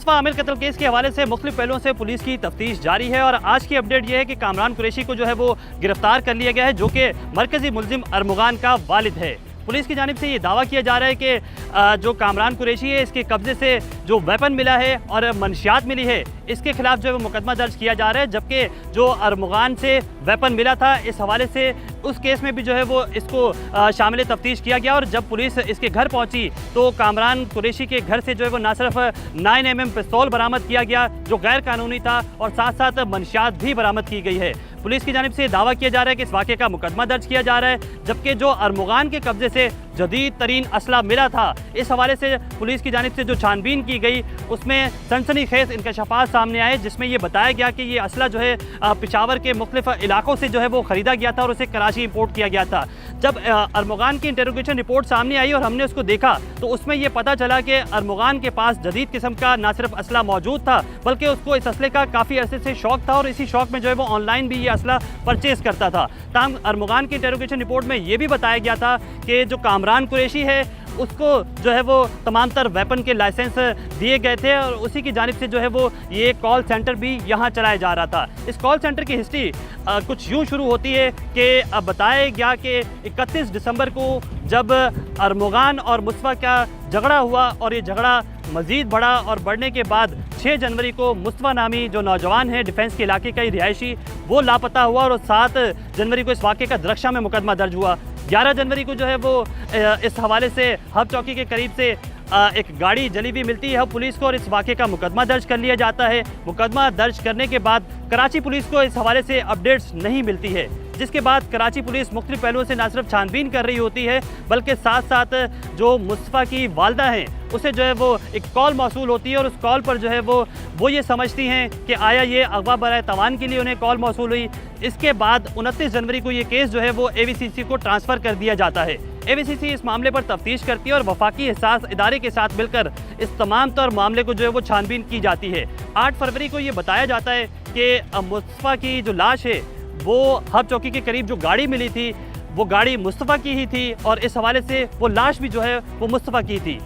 मुस्तफ़ा आमिर कत्ल केस के हवाले से मुख्तलिफ पहलुओं से पुलिस की तफ्तीश जारी है और आज की अपडेट यह है कि कामरान कुरैशी को जो है वो गिरफ्तार कर लिया गया है, जो कि मरकजी मुलजिम अरमुगान का वालिद है। पुलिस की जानिब से ये दावा किया जा रहा है कि जो कामरान कुरैशी है, इसके कब्जे से जो वेपन मिला है और मंशियात मिली है, इसके खिलाफ जो है वो मुकदमा दर्ज किया जा रहा है। जबकि जो अरमुगान से वेपन मिला था, इस हवाले से उस केस में भी जो है वो इसको शामिल तफ्तीश किया गया। और जब पुलिस इसके घर पहुंची तो कामरान कुरैशी के घर से जो है वो ना सिर्फ 9mm पिस्तौल बरामद किया गया जो गैर कानूनी था, और साथ साथ मंशियात भी बरामद की गई है। पुलिस की जानिब से दावा किया जा रहा है कि इस वाक़े का मुकदमा दर्ज किया जा रहा है। जबकि जो अरमुगान के कब्जे से जदीद तरीन असला मिला था, इस हवाले से पुलिस की जानिब से जो छानबीन की गई उसमें सनसनीखेज इंकशाफात सामने आए, जिसमें यह बताया गया कि ये असला जो है पेशावर के मुख्तलिफ इलाकों से जो है वो ख़रीदा गया था और उसे कराची इंपोर्ट किया गया था। जब अरमुगान की इंटेरोगेशन रिपोर्ट सामने आई और हमने उसको देखा तो उसमें यह पता चला कि अरमुगान के पास जदीद किस्म का ना सिर्फ असला मौजूद था, बल्कि उसको इस असले का काफ़ी अरसे से शौक था और इसी शौक में जो है वो ऑनलाइन भी ये असला परचेज करता था। ताहम अरमुगान की इंटेरोगेशन रिपोर्ट में यह भी बताया गया था कि जो कामरान कुरैशी है उसको जो है वो तमाम तर वेपन के लाइसेंस दिए गए थे और उसी की जानिब से जो है वो ये कॉल सेंटर भी यहाँ चलाया जा रहा था। इस कॉल सेंटर की हिस्ट्री कुछ यूँ शुरू होती है कि अब बताया गया कि 31 दिसंबर को जब अरमुगान और मुस्तफ़ा का झगड़ा हुआ और ये झगड़ा मज़ीद बढ़ा और बढ़ने के बाद 6 जनवरी को मुस्तफ़ा नामी जो नौजवान है डिफेंस के इलाके का ही रिहायशी, वो लापता हुआ और 7 जनवरी को इस वाक़े का दरख्शा में मुकदमा दर्ज हुआ। 11 जनवरी को जो है वो इस हवाले से हब चौकी के करीब से एक गाड़ी जली हुई मिलती है पुलिस को और इस वाक़े का मुकदमा दर्ज कर लिया जाता है। मुकदमा दर्ज करने के बाद कराची पुलिस को इस हवाले से अपडेट्स नहीं मिलती है, जिसके बाद कराची पुलिस मुख्तलिफ पहलुओं से न सिर्फ छानबीन कर रही होती है बल्कि साथ साथ जो मुस्तफ़ा की वालदा हैं उसे जो है वो एक कॉल मौसूल होती है और उस कॉल पर जो है वो ये समझती हैं कि आया ये अगवा बराए तवान के लिए उन्हें कॉल मौसूल हुई। इसके बाद 29 जनवरी को ये केस जो है वो AVCC को ट्रांसफ़र कर दिया जाता है। AVCC इस मामले पर तफ्तीश करती है और वफाकी हिसास इदारे के साथ मिलकर इस तमाम तौर मामले को जो है वो छानबीन की जाती है। 8 फरवरी को ये बताया जाता है कि मुस्तफ़ा की जो लाश है वो हब चौकी के करीब जो गाड़ी मिली थी वो गाड़ी मुस्तफ़ा की ही थी और इस हवाले से वो लाश भी जो है वो मुस्तफ़ा की थी।